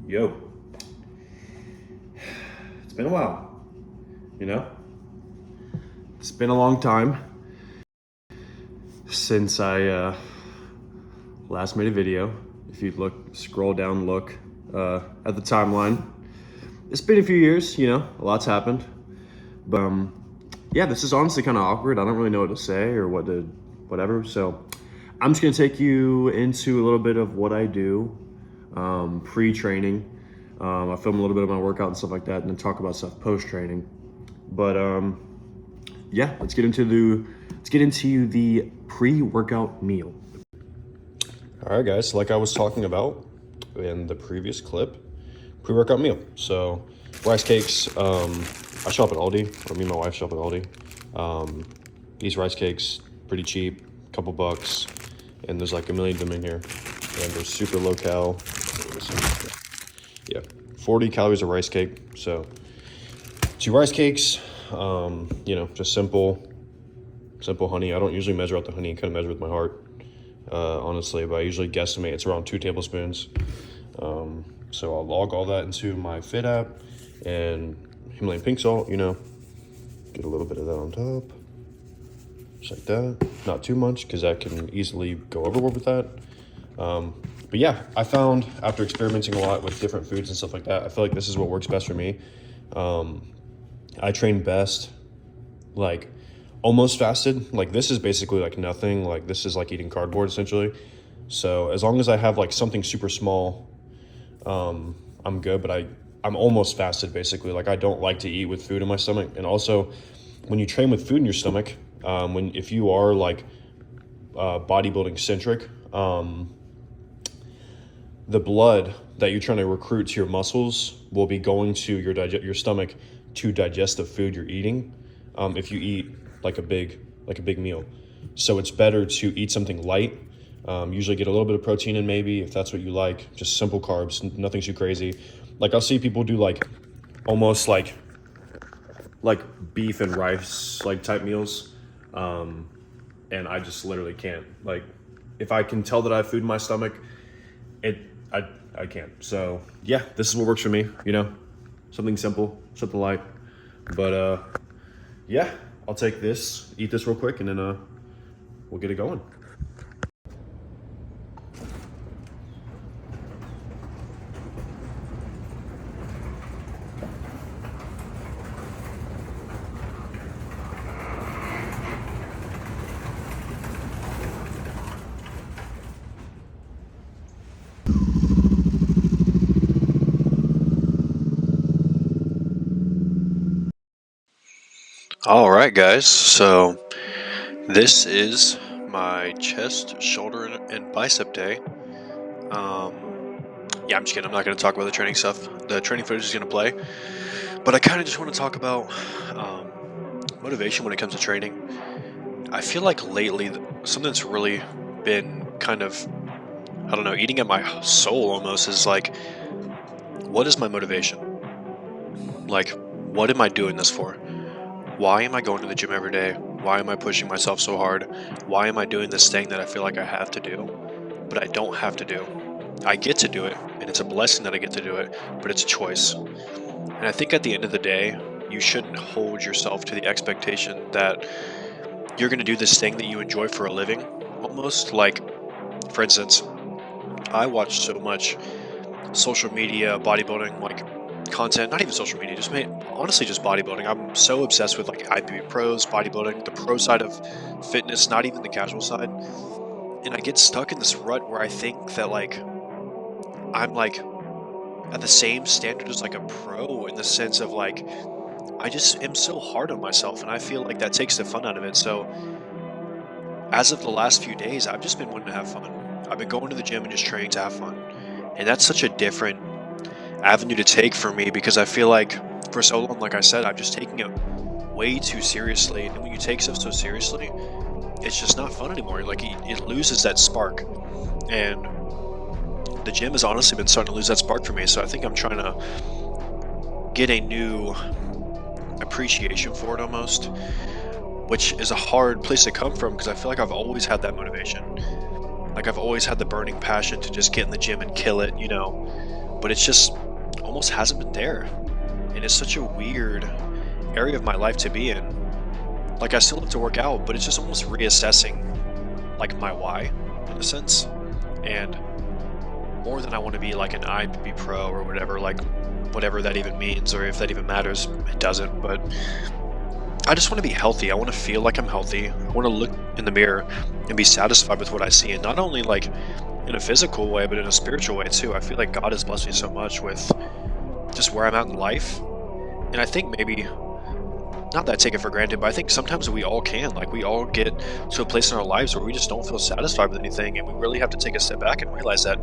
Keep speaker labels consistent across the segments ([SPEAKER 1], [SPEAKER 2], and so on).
[SPEAKER 1] Yo, it's been a while, you know? It's been a long time since I last made a video. If you scroll down, look at the timeline. It's been a few years, a lot's happened. But yeah, this is honestly kind of awkward. I don't really know what to say or whatever. So I'm just gonna take you into a little bit of what I do pre-training. I film a little bit of my workout and stuff like that, and then talk about stuff post-training. But yeah, let's get into the pre-workout meal. All right, guys. Like I was talking about in the previous clip, pre-workout meal. So rice cakes. I shop at Aldi, or me and my wife shop at Aldi. These rice cakes, pretty cheap, couple bucks, and there's like a million of them in here, and they're super low cal. Yeah, 40 calories a rice cake. So 2 rice cakes, just simple honey. I don't usually measure out the honey, I kind of measure with my heart, honestly, but I usually guesstimate it's around 2 tablespoons. So I'll log all that into my Fit app, and Himalayan pink salt, get a little bit of that on top, just like that. Not too much, because that can easily go overboard with that. But yeah, I found after experimenting a lot with different foods and stuff like that, I feel like this is what works best for me. I train best, like, almost fasted. Like, this is basically like nothing. Like, this is like eating cardboard essentially. So as long as I have like something super small, I'm good. But I'm almost fasted basically. Like, I don't like to eat with food in my stomach. And also, when you train with food in your stomach, if you are like bodybuilding centric, the blood that you're trying to recruit to your muscles will be going to your stomach to digest the food you're eating. If you eat like a big meal, so it's better to eat something light. Usually get a little bit of protein in, maybe, if that's what you like. Just simple carbs, nothing too crazy. Like, I'll see people do like almost like beef and rice like type meals, and I just literally can't. Like, if I can tell that I have food in my stomach, I can't. So yeah, this is what works for me. Something simple, something light. But yeah, I'll eat this real quick, and then we'll get it going. All right, guys. So this is my chest, shoulder, and bicep day. Yeah, I'm just kidding. I'm not going to talk about the training stuff. The training footage is going to play. But I kind of just want to talk about motivation when it comes to training. I feel like lately, something that's really been kind of, I don't know, eating at my soul almost, is like, what is my motivation? Like, what am I doing this for? Why am I going to the gym every day? Why am I pushing myself so hard? Why am I doing this thing that I feel like I have to do, but I don't have to do? I get to do it, and it's a blessing that I get to do it, but it's a choice. And I think at the end of the day, you shouldn't hold yourself to the expectation that you're going to do this thing that you enjoy for a living. Almost like, for instance, I watch so much social media, bodybuilding, like, content, not even social media, honestly just bodybuilding. I'm so obsessed with like IPB pros, bodybuilding, the pro side of fitness, not even the casual side. And I get stuck in this rut where I think that like I'm like at the same standard as like a pro, in the sense of like I just am so hard on myself, and I feel like that takes the fun out of it. So as of the last few days, I've just been wanting to have fun. I've been going to the gym and just training to have fun. And that's such a different avenue to take for me, because I feel like for so long, like I said, I've just taken it way too seriously. And when you take stuff so seriously, it's just not fun anymore. Like, it loses that spark. And the gym has honestly been starting to lose that spark for me. So I think I'm trying to get a new appreciation for it almost, which is a hard place to come from, because I feel like I've always had that motivation. Like, I've always had the burning passion to just get in the gym and kill it,
[SPEAKER 2] but it's just almost hasn't been there. And it's such a weird area of my life to be in. Like, I still have to work out, but it's just almost reassessing, like, my why, in a sense. And more than I want to be like an IFBB pro or whatever, like, whatever that even means, or if that even matters, it doesn't. But I just want to be healthy. I want to feel like I'm healthy. I want to look in the mirror and be satisfied with what I see, and not only like in a physical way, but in a spiritual way too. I feel like God has blessed me so much with just where I'm at in life. And I think maybe, not that I take it for granted, but I think sometimes we all can. Like, we all get to a place in our lives where we just don't feel satisfied with anything, and we really have to take a step back and realize that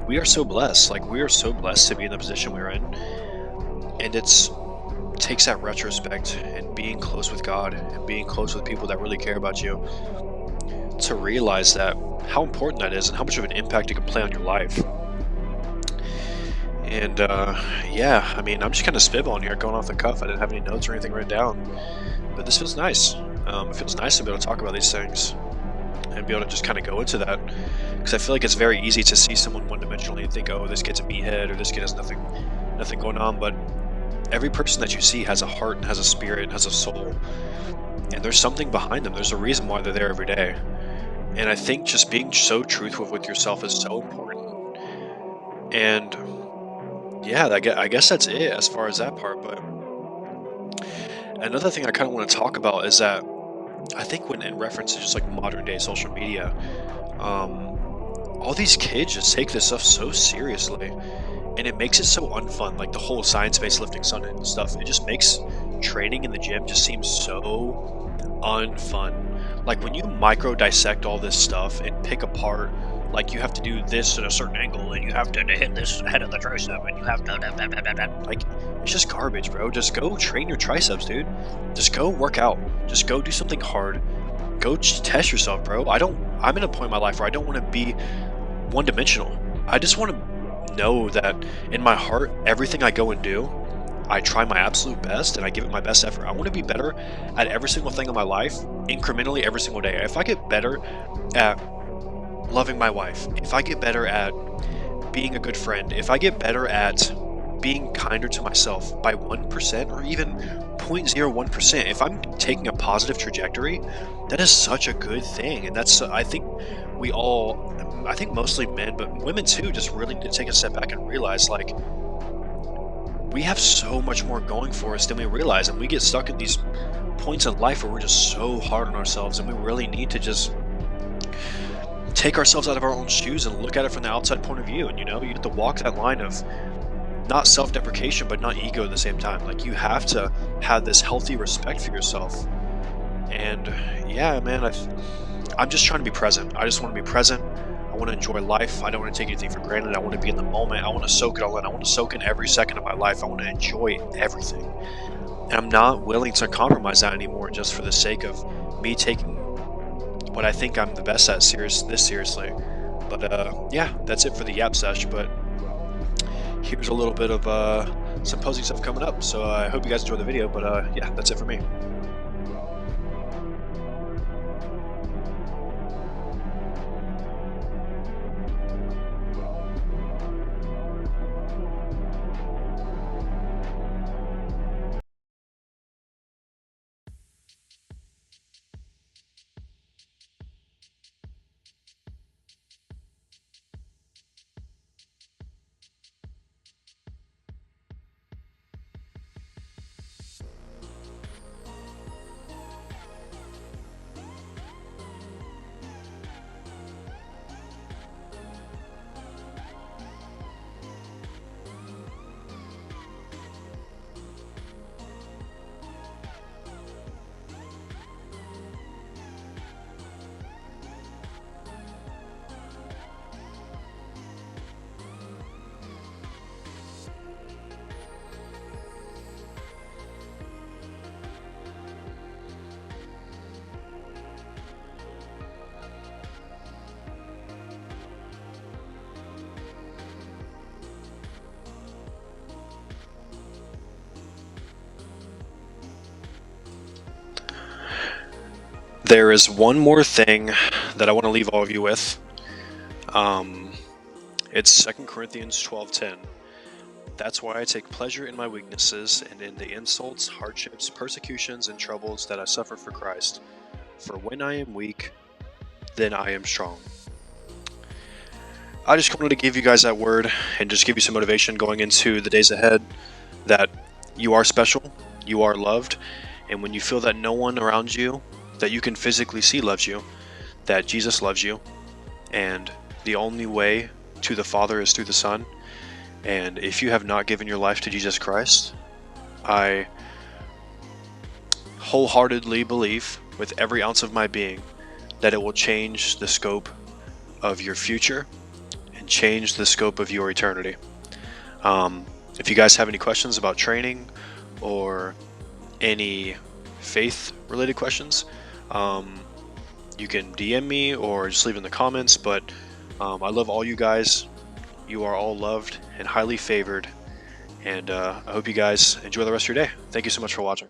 [SPEAKER 2] we are so blessed. Like, we are so blessed to be in the position we're in. And it's takes that retrospect and being close with God and being close with people that really care about you to realize that how important that is and how much of an impact it can play on your life. And yeah, I mean, I'm just kind of spitballing here, going off the cuff. I didn't have any notes or anything written down, but this feels nice. It feels nice to be able to talk about these things and be able to just kind of go into that, because I feel like it's very easy to see someone one-dimensionally and think, oh, this kid's a meathead, or this kid has nothing going on. But every person that you see has a heart and has a spirit and has a soul, and there's something behind them. There's a reason why they're there every day. And I think just being so truthful with yourself is so important. And yeah, I guess that's it as far as that part. But another thing I kind of want to talk about is that I think when in reference to just like modern day social media, all these kids just take this stuff so seriously, and it makes it so unfun. Like the whole science-based lifting stuff, it just makes training in the gym just seem so unfun. Like when you micro dissect all this stuff and pick apart, like you have to do this at a certain angle, and you have to hit this head of the tricep, and you have to like, it's just garbage, bro. Just go train your triceps, dude. Just go work out. Just go do something hard. Go test yourself, bro. I'm in a point in my life where I don't want to be one-dimensional. I just want to know that in my heart, everything I go and do, I try my absolute best and I give it my best effort. I want to be better at every single thing in my life, incrementally every single day. If I get better at loving my wife, if I get better at being a good friend, if I get better at being kinder to myself by 1% or even 0.01%, if I'm taking a positive trajectory, that is such a good thing. And that's, I think mostly men, but women too, just really need to take a step back and realize, like, we have so much more going for us than we realize, and we get stuck at these points in life where we're just so hard on ourselves, and we really need to just take ourselves out of our own shoes and look at it from the outside point of view. And you have to walk that line of not self-deprecation but not ego at the same time. Like, you have to have this healthy respect for yourself. And yeah, man, I'm just trying to be present. I just want to be present. I want to enjoy life. I don't want to take anything for granted. I want to be in the moment. I want to soak it all in. I want to soak in every second of my life. I want to enjoy everything. And I'm not willing to compromise that anymore just for the sake of me taking what I think I'm the best at seriously. But yeah, that's it for the yap sesh. But here's a little bit of some posing stuff coming up. So I hope you guys enjoy the video. But yeah, that's it for me. There is one more thing that I want to leave all of you with. It's 2 Corinthians 12:10. That's why I take pleasure in my weaknesses and in the insults, hardships, persecutions, and troubles that I suffer for Christ. For when I am weak, then I am strong. I just wanted to give you guys that word and just give you some motivation going into the days ahead, that you are special, you are loved, and when you feel that no one around you that you can physically see loves you, that Jesus loves you, and the only way to the Father is through the Son. And if you have not given your life to Jesus Christ, I wholeheartedly believe with every ounce of my being that it will change the scope of your future and change the scope of your eternity. If you guys have any questions about training or any faith related questions, you can DM me or just leave in the comments. But I love all you guys. You are all loved and highly favored, and I hope you guys enjoy the rest of your day. Thank you so much for watching.